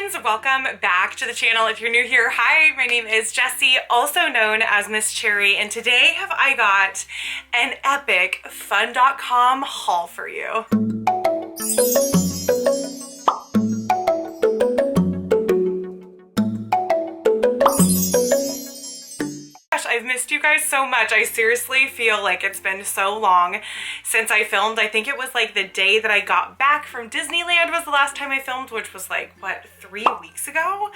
friends, welcome back to the channel. If you're new here, hi, my name is Jessi, also known as Miss Cherry, and today have I got an epic fun.com haul for you. I've missed you guys so much. I seriously feel like it's been so long since I filmed. I think it was like the day that I got back from Disneyland was the last time I filmed, which was like, what, 3 weeks ago?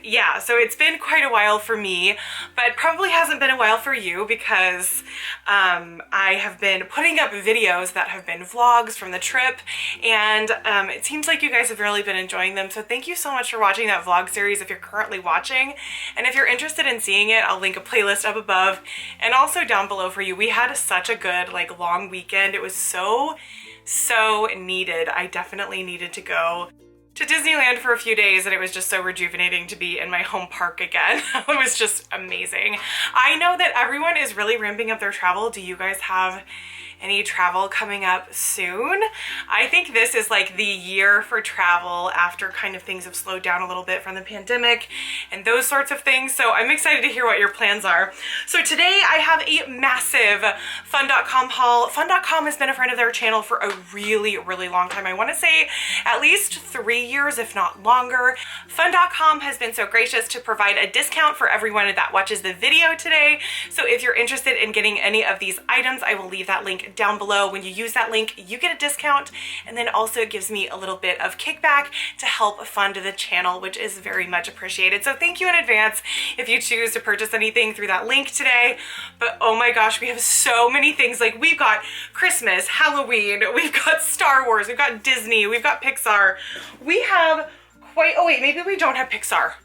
Yeah, so it's been quite a while for me, but probably hasn't been a while for you because I have been putting up videos that have been vlogs from the trip, and it seems like you guys have really been enjoying them. So thank you so much for watching that vlog series if you're currently watching. And if you're interested in seeing it, I'll link a playlist up above and also down below for you. We had such a good like long weekend. It was so needed. I definitely needed to go to Disneyland for a few days, and it was just so rejuvenating to be in my home park again. It was just amazing. I know that everyone is really ramping up their travel. Do you guys have any travel coming up soon? I think this is like the year for travel after kind of things have slowed down a little bit from the pandemic and those sorts of things. So I'm excited to hear what your plans are. So today I have a massive fun.com haul. Fun.com has been a friend of their channel for a really long time. I want to say at least 3 years, if not longer. Fun.com has been so gracious to provide a discount for everyone that watches the video today. So if you're interested in getting any of these items, I will leave that link down below. When you use that link, you get a discount, and then also it gives me a little bit of kickback to help fund the channel, which is very much appreciated. So thank you in advance if you choose to purchase anything through that link today. But oh my gosh, we have so many things. Like, we've got Christmas, Halloween, we've got Star Wars, we've got Disney, we've got Pixar. We have quite, oh wait, maybe we don't have Pixar.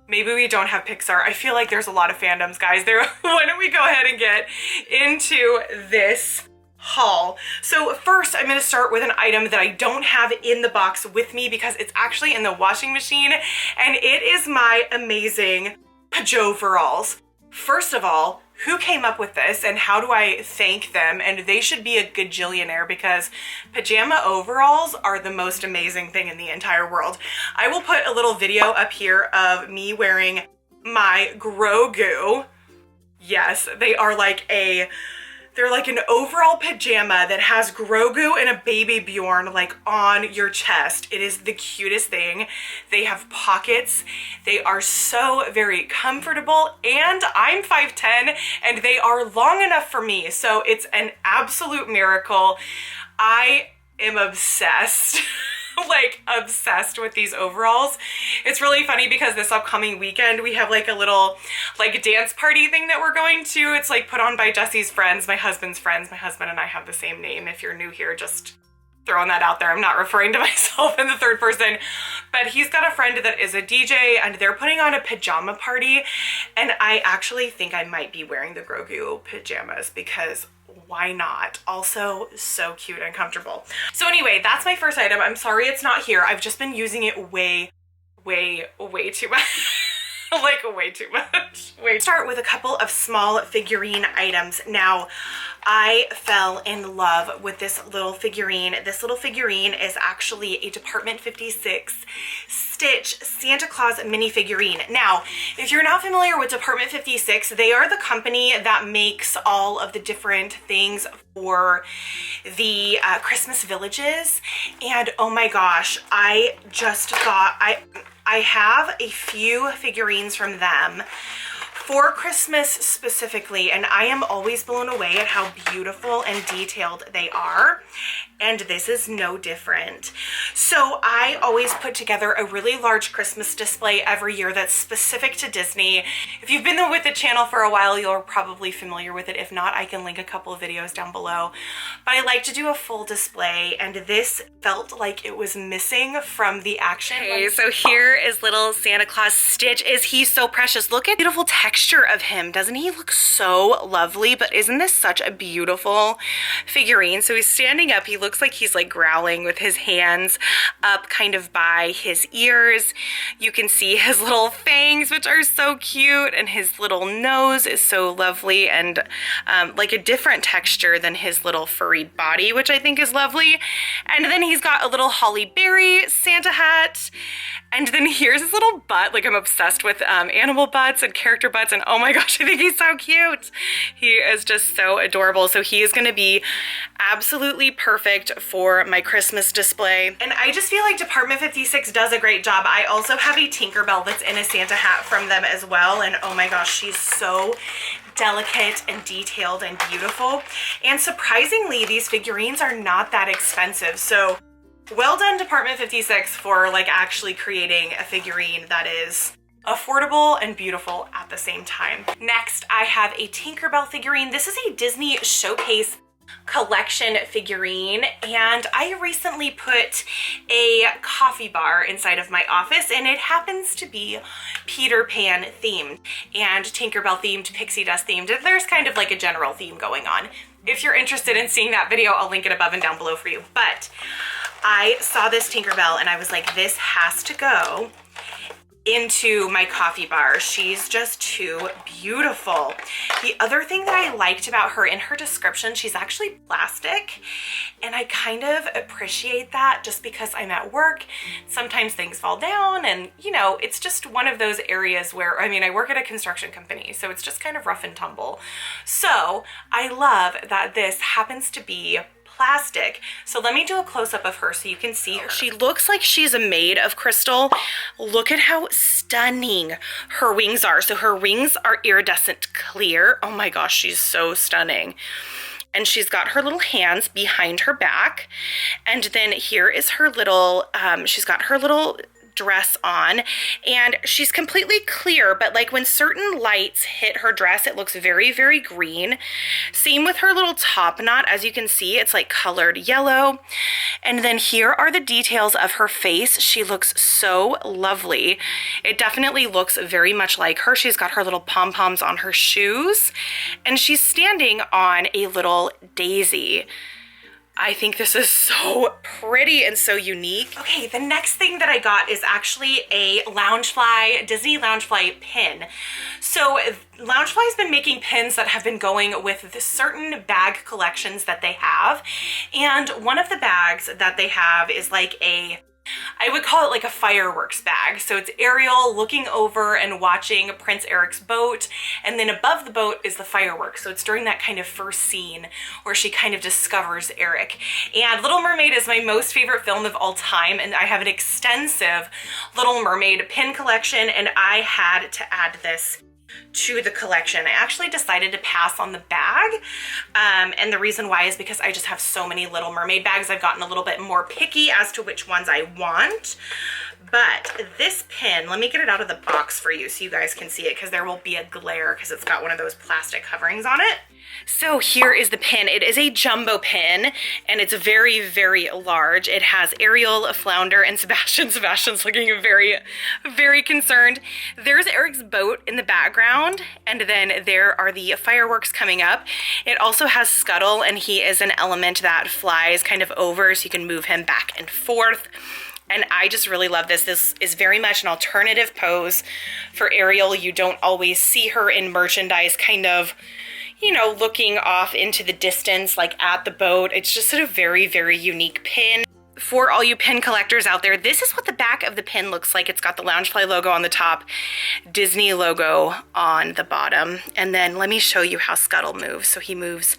Maybe we don't have Pixar. I feel like there's a lot of fandoms, guys. Why don't we go ahead and get into this haul. So first, I'm going to start with an item that I don't have in the box with me because it's actually in the washing machine, and it is my amazing Pajamas. First of all, who came up with this and how do I thank them? And they should be a gajillionaire because pajama overalls are the most amazing thing in the entire world. I will put a little video up here of me wearing my Grogu. Yes, they're like an overall pajama that has Grogu and a baby Bjorn like on your chest. It is the cutest thing. They have pockets. They are so very comfortable, and I'm 5'10" and they are long enough for me. So it's an absolute miracle. I am obsessed. Like obsessed with these overalls. It's really funny because this upcoming weekend we have like a little like dance party thing that we're going to. It's like put on by Jessi's friends, my husband's friends. My husband and I have the same name. If you're new here, just throwing that out there. I'm not referring to myself in the third person, but he's got a friend that is a DJ and they're putting on a pajama party, and I actually think I might be wearing the Grogu pajamas because why not? Also so cute and comfortable. So anyway, that's my first item. I'm sorry it's not here. I've just been using it way too much. Like way too much. Start with a couple of small figurine items. Now, I fell in love with this little figurine. This little figurine is actually a Department 56 Stitch Santa Claus mini figurine. Now, if you're not familiar with Department 56, they are the company that makes all of the different things for the Christmas villages. And oh my gosh, I just thought I have a few figurines from them for Christmas specifically, and I am always blown away at how beautiful and detailed they are, and this is no different. So I always put together a really large Christmas display every year that's specific to Disney. If you've been with the channel for a while, you're probably familiar with it. If not, I can link a couple of videos down below. But I like to do a full display, and this felt like it was missing from the action. Okay, so here is little Santa Claus Stitch. Is he so precious? Look at the beautiful texture of him. Doesn't he look so lovely? But isn't this such a beautiful figurine? So he's standing up. He looks like he's like growling with his hands up kind of by his ears. You can see his little fangs, which are so cute, and his little nose is so lovely and like a different texture than his little furry body, which I think is lovely. And then he's got a little holly berry Santa hat. And then here's his little butt. Like, I'm obsessed with animal butts and character butts, and oh my gosh, I think he's so cute. He is just so adorable. So he is gonna be absolutely perfect for my Christmas display. And I just feel like Department 56 does a great job. I also have a Tinkerbell that's in a Santa hat from them as well, and oh my gosh, she's so delicate and detailed and beautiful. And surprisingly, these figurines are not that expensive. So well done, Department 56, for like actually creating a figurine that is affordable and beautiful at the same time. Next, I have a Tinkerbell figurine. This is a Disney Showcase collection figurine, and I recently put a coffee bar inside of my office, and it happens to be Peter Pan themed and Tinkerbell themed, Pixie Dust themed. There's kind of like a general theme going on. If you're interested in seeing that video, I'll link it above and down below for you. But I saw this Tinkerbell and I was like, this has to go into my coffee bar. She's just too beautiful. The other thing that I liked about her, in her description, she's actually plastic, and I kind of appreciate that just because I'm at work. Sometimes things fall down, and you know, it's just one of those areas where, I mean, I work at a construction company, so it's just kind of rough and tumble. So I love that this happens to be plastic. So let me do a close-up of her so you can see her. She looks like she's made of crystal. Look at how stunning her wings are. So her wings are iridescent clear. Oh my gosh, she's so stunning. And she's got her little hands behind her back. And then here is her little, she's got her little dress on, and she's completely clear, but like when certain lights hit her dress, it looks very, very green. Same with her little top knot. As you can see, it's like colored yellow. And then here are the details of her face. She looks so lovely. It definitely looks very much like her. She's got her little pom-poms on her shoes, and she's standing on a little daisy. I think this is so pretty and so unique. Okay, the next thing that I got is actually a Loungefly, Disney Loungefly pin. So Loungefly's been making pins that have been going with the certain bag collections that they have. And one of the bags that they have is like I would call it like a fireworks bag. So it's Ariel looking over and watching Prince Eric's boat, and then above the boat is the fireworks. So it's during that kind of first scene where she kind of discovers Eric. And Little Mermaid is my most favorite film of all time, and I have an extensive Little Mermaid pin collection, and I had to add this to the collection. I actually decided to pass on the bag, and the reason why is because I just have so many Little Mermaid bags. I've gotten a little bit more picky as to which ones I want. But this pin, let me get it out of the box for you so you guys can see it, because there will be a glare because it's got one of those plastic coverings on it. So here is the pin. It is a jumbo pin, and it's very, very large. It has Ariel, Flounder, and Sebastian. Sebastian's looking very, very concerned. There's Eric's boat in the background, and then there are the fireworks coming up. It also has Scuttle, and he is an element that flies kind of over, so you can move him back and forth. And I just really love this. This is very much an alternative pose for Ariel. You don't always see her in merchandise kind of, you know, looking off into the distance, like at the boat. It's just a very, very unique pin. For all you pin collectors out there, this is what the back of the pin looks like. It's got the Loungefly logo on the top, Disney logo on the bottom. And then let me show you how Scuttle moves. So he moves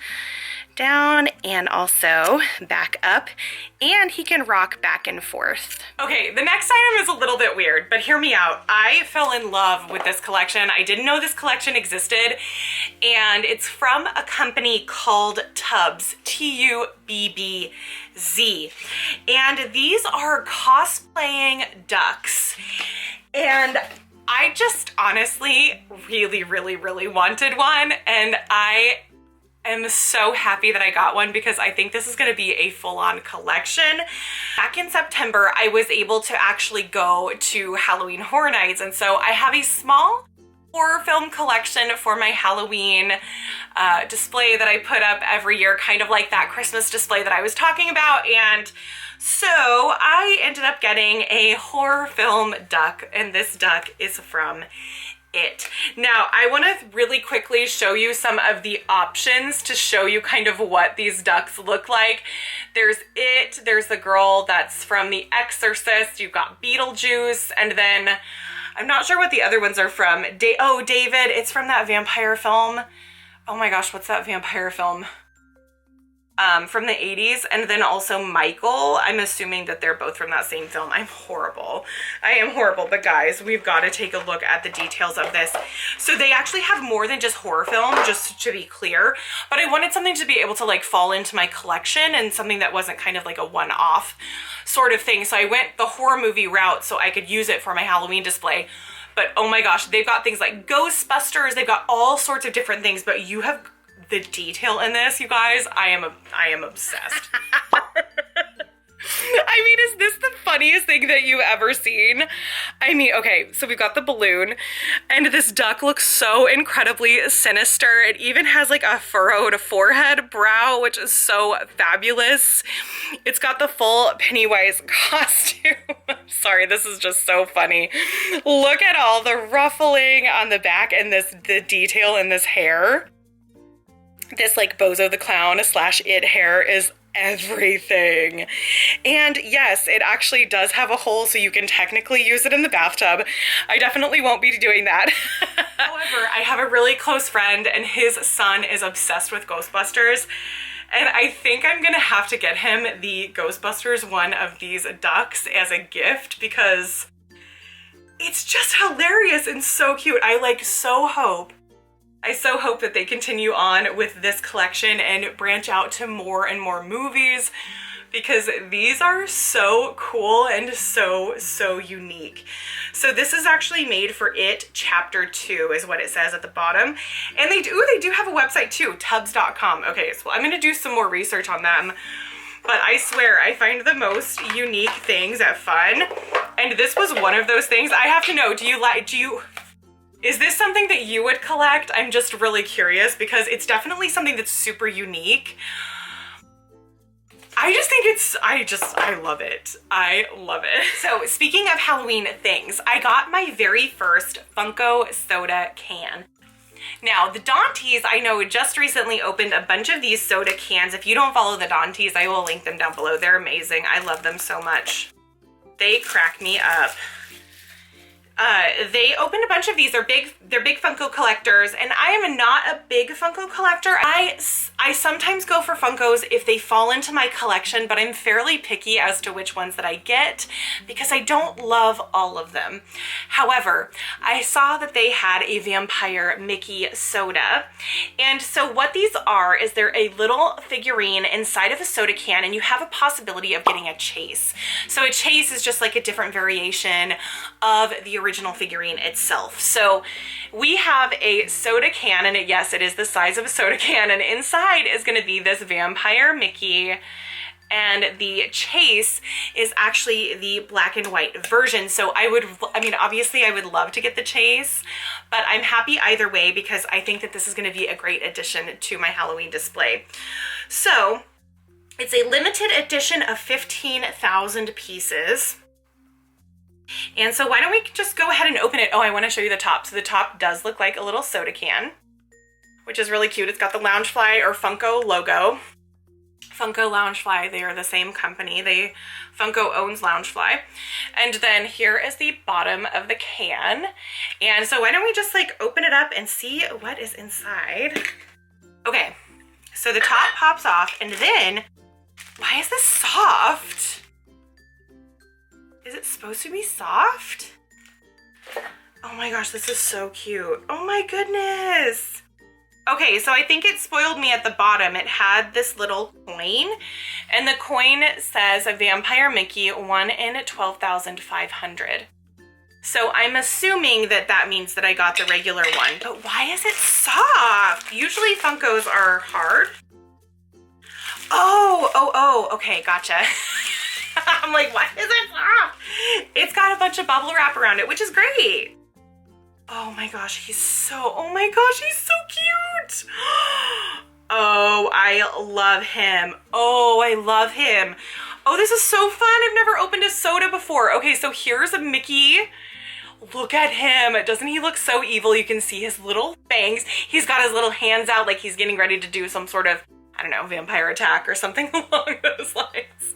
down and also back up, and he can rock back and forth. Okay, the next item is a little bit weird, but hear me out. I fell in love with this collection. I didn't know this collection existed, and it's from a company called Tubbs, T-U-B-B-Z. And these are cosplaying ducks. And I just honestly really, really, really wanted one, and I am so happy that I got one because I think this is going to be a full-on collection. Back in September, I was able to actually go to Halloween Horror Nights, and so I have a small horror film collection for my Halloween display that I put up every year, kind of like that Christmas display that I was talking about. And so I ended up getting a horror film duck, and this duck is from it. Now, I want to really quickly show you some of the options to show you kind of what these ducks look like. There's it, there's the girl that's from The Exorcist, you've got Beetlejuice, and then I'm not sure what the other ones are from. Oh, David, it's from that vampire film. Oh my gosh, what's that vampire film? From the 80s, and then also Michael. I'm assuming that they're both from that same film. I'm horrible. I am horrible, but guys, we've got to take a look at the details of this. So they actually have more than just horror film, just to be clear, but I wanted something to be able to like fall into my collection and something that wasn't kind of like a one-off sort of thing. So I went the horror movie route so I could use it for my Halloween display. But oh my gosh, they've got things like Ghostbusters, they've got all sorts of different things, but you have the detail in this, you guys. I am obsessed. I mean, is this the funniest thing that you've ever seen? I mean, okay, so we've got the balloon, and this duck looks so incredibly sinister. It even has like a furrowed forehead brow, which is so fabulous. It's got the full Pennywise costume. Sorry, this is just so funny. Look at all the ruffling on the back and the detail in this hair. This like Bozo the Clown / it hair is everything. And yes, it actually does have a hole, so you can technically use it in the bathtub. I definitely won't be doing that. However, I have a really close friend and his son is obsessed with Ghostbusters. And I think I'm gonna have to get him the Ghostbusters one of these ducks as a gift because it's just hilarious and so cute. I so hope that they continue on with this collection and branch out to more and more movies because these are so cool and so unique. So this is actually made for It Chapter 2 is what it says at the bottom. And they do have a website too, tubs.com. Okay, so I'm gonna do some more research on them. But I swear, I find the most unique things at fun. And this was one of those things. I have to know, is this something that you would collect? I'm just really curious because it's definitely something that's super unique. I just think I love it. I love it. So speaking of Halloween things, I got my very first Funko soda can. Now, the Daunties, I know, just recently opened a bunch of these soda cans. If you don't follow the Daunties, I will link them down below. They're amazing. I love them so much. They crack me up. They opened a bunch of these. They're big Funko collectors, and I am not a big Funko collector. I sometimes go for Funkos if they fall into my collection, but I'm fairly picky as to which ones that I get because I don't love all of them. However, I saw that they had a Vampire Mickey soda, and so what these are is they're a little figurine inside of a soda can, and you have a possibility of getting a chase. So a chase is just like a different variation of the original figurine itself. So we have a soda can, and yes, it is the size of a soda can, and inside is going to be this Vampire Mickey, and the chase is actually the black and white version. So I mean, obviously I would love to get the chase, but I'm happy either way because I think that this is going to be a great addition to my Halloween display. So it's a limited edition of 15,000 pieces. And so why don't we just go ahead and open it? Oh, I want to show you the top. So the top does look like a little soda can, which is really cute. It's got the Loungefly or Funko logo. Funko Loungefly, they are the same company. Funko owns Loungefly. And then here is the bottom of the can. And so why don't we just like open it up and see what is inside? Okay, so the top pops off, and then, why is this soft? Is it supposed to be soft? Oh my gosh, this is so cute. Oh my goodness. Okay, so I think it spoiled me at the bottom. It had this little coin, and the coin says a Vampire Mickey 1 in 12,500. So I'm assuming that that means that I got the regular one, but why is it soft? Usually Funkos are hard. Oh, okay, gotcha. I'm like, why is it soft? It's got a bunch of bubble wrap around it, which is great. Oh my gosh, he's so cute. Oh, I love him. Oh, I love him. Oh, this is so fun. I've never opened a soda before. Okay, so here's a Mickey. Look at him. Doesn't he look so evil? You can see his little fangs. He's got his little hands out like he's getting ready to do some sort of, I don't know, vampire attack or something along those lines.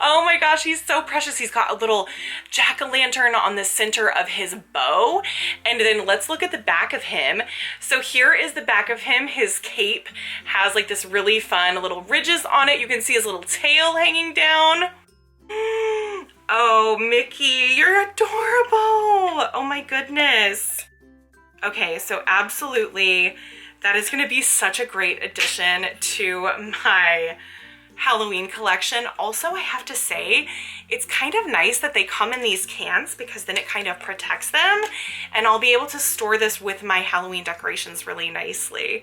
Oh my gosh, he's so precious. He's got a little jack-o'-lantern on the center of his bow. And then let's look at the back of him. So here is the back of him. His cape has like this really fun little ridges on it. You can see his little tail hanging down. Oh, Mickey, you're adorable. Oh my goodness. Okay, so absolutely, that is gonna be such a great addition to my Halloween collection. Also, I have to say, it's kind of nice that they come in these cans because then it kind of protects them, and I'll be able to store this with my Halloween decorations really nicely.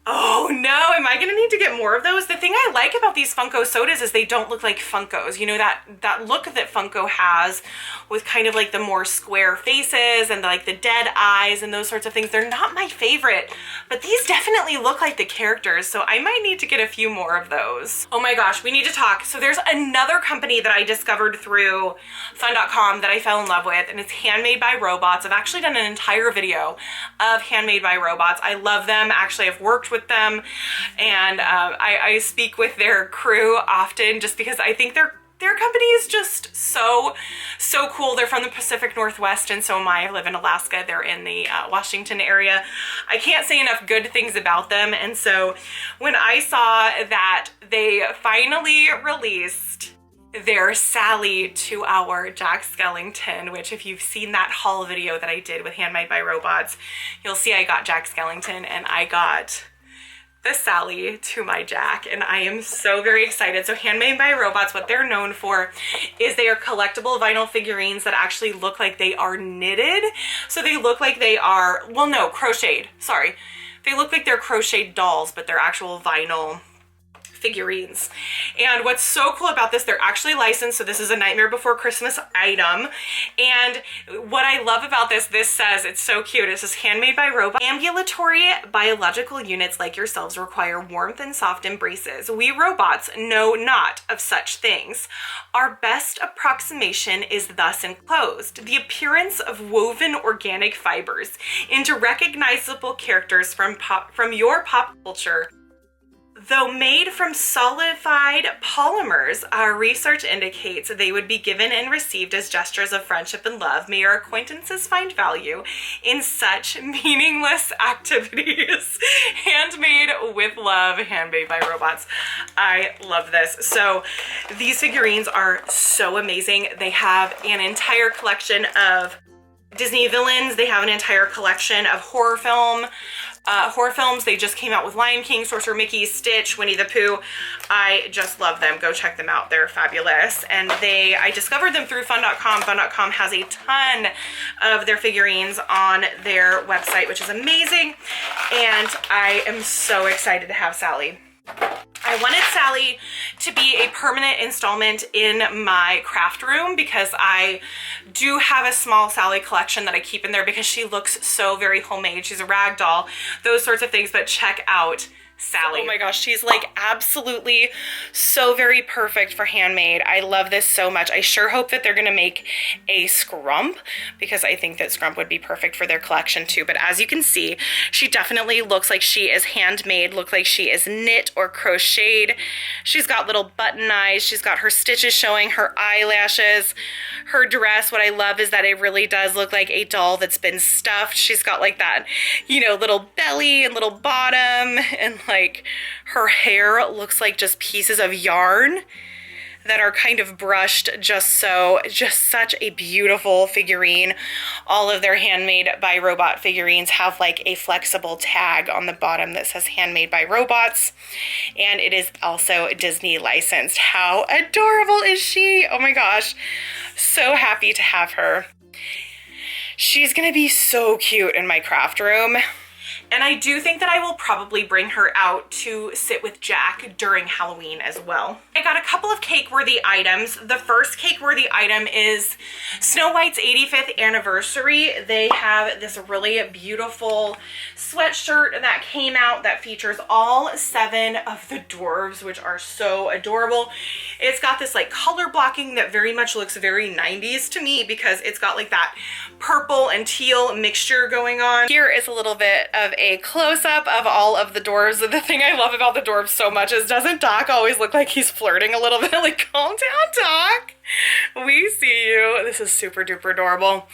Oh no, am I gonna need to get more of those? The thing I like about these Funko sodas is they don't look like Funkos. You know, that look that Funko has with kind of like the more square faces and like the dead eyes and those sorts of things. They're not my favorite, but these definitely look like the characters, so I might need to get a few more of those. Oh my gosh, we need to talk. So there's another company that I discovered through fun.com that I fell in love with, and it's Handmade by Robots. I've actually done an entire video of Handmade by Robots. I love them. Actually, I've worked with them, and I speak with their crew often just because I think their company is just so cool. They're from the Pacific Northwest, and so am I. I live in Alaska. They're in the Washington area. I can't say enough good things about them, and so when I saw that they finally released their Sally 2-hour Jack Skellington, which if you've seen that haul video that I did with Handmade by Robots, you'll see I got Jack Skellington and I got the Sally to my Jack, and I am so very excited. So Handmade by Robots, what they're known for is they are collectible vinyl figurines that actually look like they are knitted. So they look like they are, well no, crocheted, sorry. They look like they're crocheted dolls, but they're actual vinyl figurines. And what's so cool about this, they're actually licensed, so this is a Nightmare Before Christmas item. And what I love about this says, it's so cute, it says Handmade by Robots. Ambulatory biological units like yourselves require warmth and soft embraces. We robots know not of such things. Our best approximation is thus enclosed: the appearance of woven organic fibers into recognizable characters from your pop culture. Though made from solidified polymers, our research indicates they would be given and received as gestures of friendship and love. May our acquaintances find value in such meaningless activities. Handmade with love, Handmade by Robots. I love this. So these figurines are so amazing. They have an entire collection of Disney villains. They have an entire collection of horror films. They just came out with Lion King, Sorcerer Mickey, Stitch, Winnie the Pooh. I just love them. Go check them out. They're fabulous. And I discovered them through fun.com. Fun.com has a ton of their figurines on their website, which is amazing. And I am so excited to have Sally. I wanted Sally to be a permanent installment in my craft room because I do have a small Sally collection that I keep in there because she looks so very homemade. She's a rag doll, those sorts of things, but check out Sally. Oh my gosh, she's like absolutely so very perfect for handmade. I love this so much. I sure hope that they're gonna make a Scrump because I think that Scrump would be perfect for their collection too. But as you can see, she definitely looks like she is handmade, look like she is knit or crocheted. She's got little button eyes. She's got her stitches showing, her eyelashes, her dress. What I love is that it really does look like a doll that's been stuffed. She's got like that, you know, little belly and little bottom, and like her hair looks like just pieces of yarn that are kind of brushed just such a beautiful figurine. All of their Handmade by Robot figurines have like a flexible tag on the bottom that says Handmade by Robots, and it is also Disney licensed. How adorable is she? Oh my gosh, so happy to have her. She's gonna be so cute in my craft room. And I do think that I will probably bring her out to sit with Jack during Halloween as well. I got a couple of cake-worthy items. The first cake-worthy item is Snow White's 85th anniversary. They have this really beautiful sweatshirt that came out that features all 7 of the dwarves, which are so adorable. It's got this like color blocking that very much looks very 90s to me because it's got like that purple and teal mixture going on. Here is a little bit of a close-up of all of the dwarves. The thing I love about the dwarves so much is, doesn't Doc always look like he's flirting a little bit? Like, calm down, Doc. We see you. This is super duper adorable.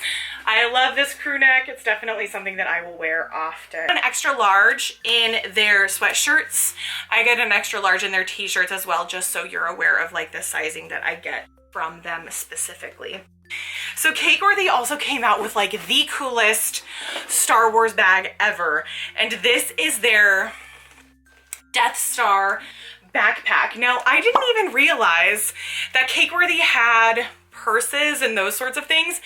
I love this crew neck. It's definitely something that I will wear often. An extra large in their sweatshirts. I get an extra large in their t-shirts as well, just so you're aware of like the sizing that I get from them specifically. So Cakeworthy also came out with like the coolest Star Wars bag ever. And this is their Death Star backpack. Now, I didn't even realize that Cakeworthy had purses and those sorts of things.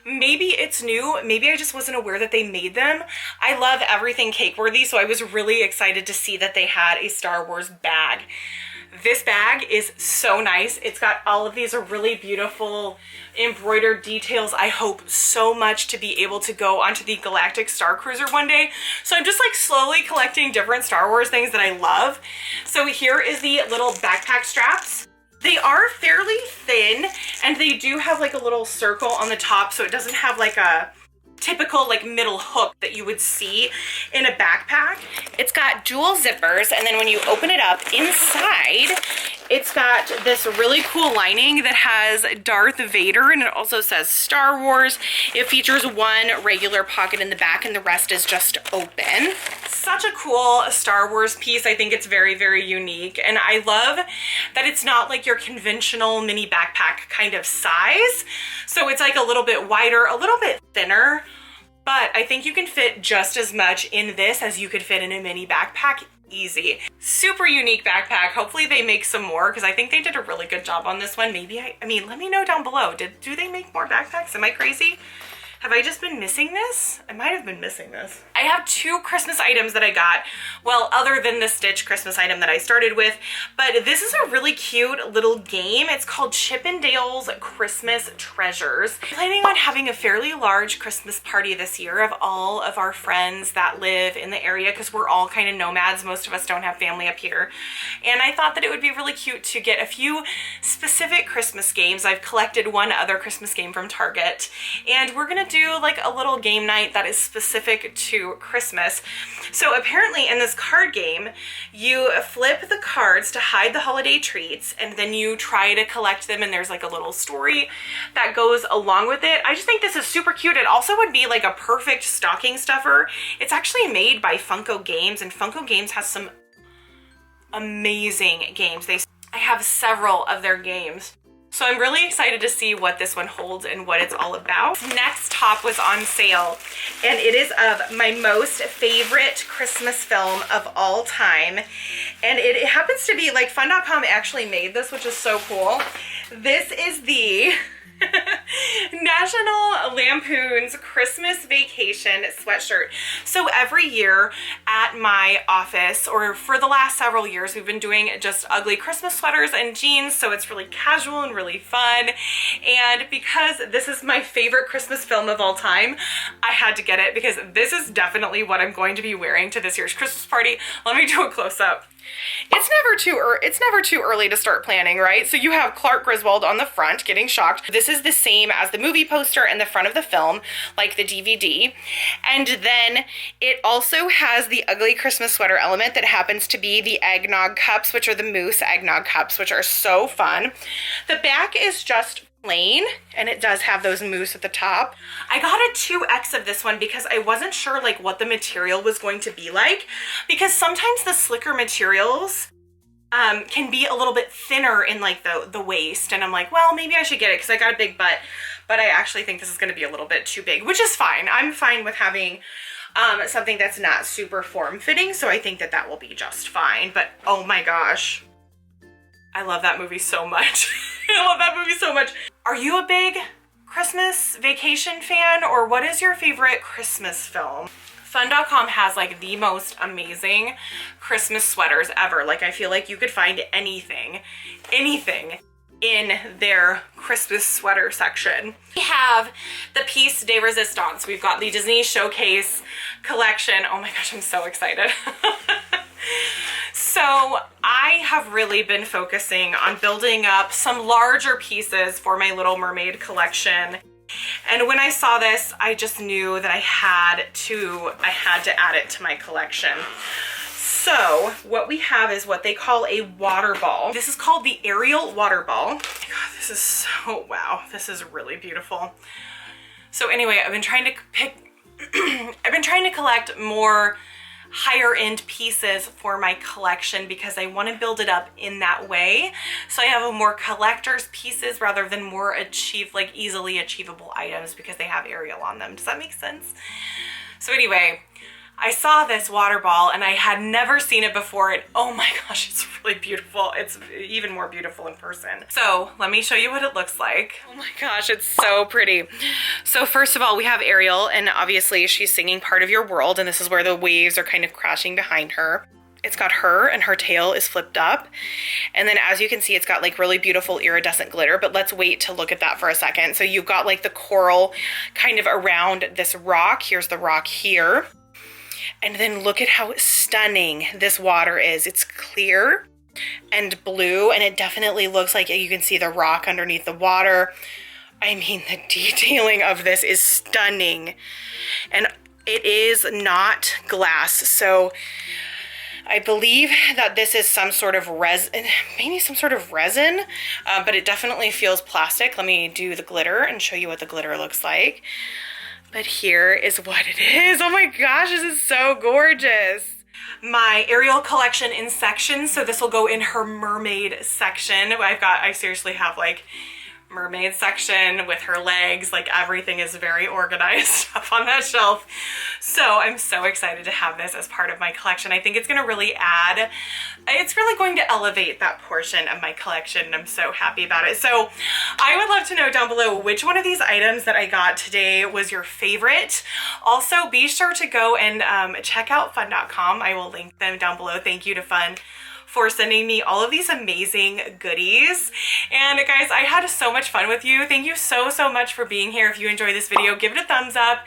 Maybe it's new. Maybe I just wasn't aware that they made them. I love everything Cakeworthy, so I was really excited to see that they had a Star Wars bag. This bag is so nice. It's got all of these really beautiful embroidered details. I hope so much to be able to go onto the Galactic Star Cruiser one day. So I'm just like slowly collecting different Star Wars things that I love. So here is the little backpack straps. They are fairly thin and they do have like a little circle on the top, so it doesn't have like a typical like middle hook that you would see in a backpack. It's got dual zippers, and then when you open it up inside, it's got this really cool lining that has Darth Vader, and it also says Star Wars. It features one regular pocket in the back and the rest is just open. Such a cool Star Wars piece. I think it's very, very unique, and I love that it's not like your conventional mini backpack kind of size. So it's like a little bit wider, a little bit thinner, but I think you can fit just as much in this as you could fit in a mini backpack. Easy. Super unique backpack. Hopefully they make some more because I think they did a really good job on this one. Maybe I mean, let me know down below. Do they make more backpacks? Am I crazy? Have I just been missing this? I might have been missing this. I have 2 Christmas items that I got, well, other than the Stitch Christmas item that I started with, but this is a really cute little game. It's called Chippendale's Christmas Treasures. I'm planning on having a fairly large Christmas party this year of all of our friends that live in the area because we're all kind of nomads. Most of us don't have family up here. And I thought that it would be really cute to get a few specific Christmas games. I've collected one other Christmas game from Target, and we're gonna do like a little game night that is specific to Christmas. So apparently in this card game, you flip the cards to hide the holiday treats, and then you try to collect them, and there's like a little story that goes along with it. I just think this is super cute. It also would be like a perfect stocking stuffer. It's actually made by Funko Games, and Funko Games has some amazing games. I have several of their games. So I'm really excited to see what this one holds and what it's all about. Next top was on sale, and it is of my most favorite Christmas film of all time. And it happens to be like Fun.com actually made this, which is so cool. This is the National Lampoon's Christmas Vacation sweatshirt. So every year at my office, or for the last several years, we've been doing just ugly Christmas sweaters and jeans, so it's really casual and really fun. And because this is my favorite Christmas film of all time, I had to get it because this is definitely what I'm going to be wearing to this year's Christmas party. Let me do a close-up. It's never too early to start planning, right? So you have Clark Griswold on the front getting shocked. This is the same as the movie poster and the front of the film, like the DVD. And then it also has the ugly Christmas sweater element that happens to be the eggnog cups, which are the moose eggnog cups, which are so fun. The back is just plain, and it does have those moose at the top. I got a 2X of this one because I wasn't sure like what the material was going to be like, because sometimes the slicker materials can be a little bit thinner in like the waist, and I'm like, well, maybe I should get it because I got a big butt, but I actually think this is going to be a little bit too big, which is fine. I'm fine with having something that's not super form-fitting, so I think that that will be just fine. But oh my gosh, I love that movie so much. I love that movie so much. Are you a big Christmas Vacation fan, or what is your favorite Christmas film? Fun.com has like the most amazing Christmas sweaters ever. Like I feel like you could find anything in their Christmas sweater section. We have the Piece de Resistance. We've got the Disney Showcase collection. Oh my gosh, I'm so excited. So I have really been focusing on building up some larger pieces for my Little Mermaid collection. And when I saw this, I just knew that I had to add it to my collection. So what we have is what they call a water ball. This is called the Ariel water ball. Oh my God, this is so, wow, this is really beautiful. So anyway, I've been trying to collect more higher end pieces for my collection because I want to build it up in that way. So I have a more collector's pieces rather than more easily achievable items because they have Ariel on them. Does that make sense? So anyway, I saw this water ball and I had never seen it before, and oh my gosh, it's really beautiful. It's even more beautiful in person. So let me show you what it looks like. Oh my gosh, it's so pretty. So first of all, we have Ariel, and obviously she's singing Part of Your World, and this is where the waves are kind of crashing behind her. It's got her, and her tail is flipped up. And then as you can see, it's got like really beautiful iridescent glitter, but let's wait to look at that for a second. So you've got like the coral kind of around this rock. Here's the rock here. And then look at how stunning this water is. It's clear and blue, and it definitely looks like you can see the rock underneath the water. I mean, the detailing of this is stunning. And it is not glass, so I believe that this is some sort of resin, maybe some sort of resin, but it definitely feels plastic. Let me do the glitter and show you what the glitter looks like. But here is what it is. Oh my gosh, this is so gorgeous. My Ariel collection in sections, so this will go in her mermaid section. I seriously have like mermaid section with her legs, like everything is very organized up on that shelf. So I'm so excited to have this as part of my collection. I think it's going to really it's really going to elevate that portion of my collection, and I'm so happy about it. So I would love to know down below which one of these items that I got today was your favorite. Also, be sure to go and check out fun.com. I will link them down below. Thank you to Fun for sending me all of these amazing goodies. And guys, I had so much fun with you. Thank you so much for being here. If you enjoyed this video, give it a thumbs up.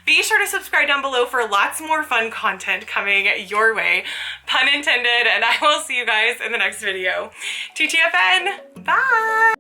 Be sure to subscribe down below for lots more fun content coming your way, pun intended, and I will see you guys in the next video. TTFN, bye!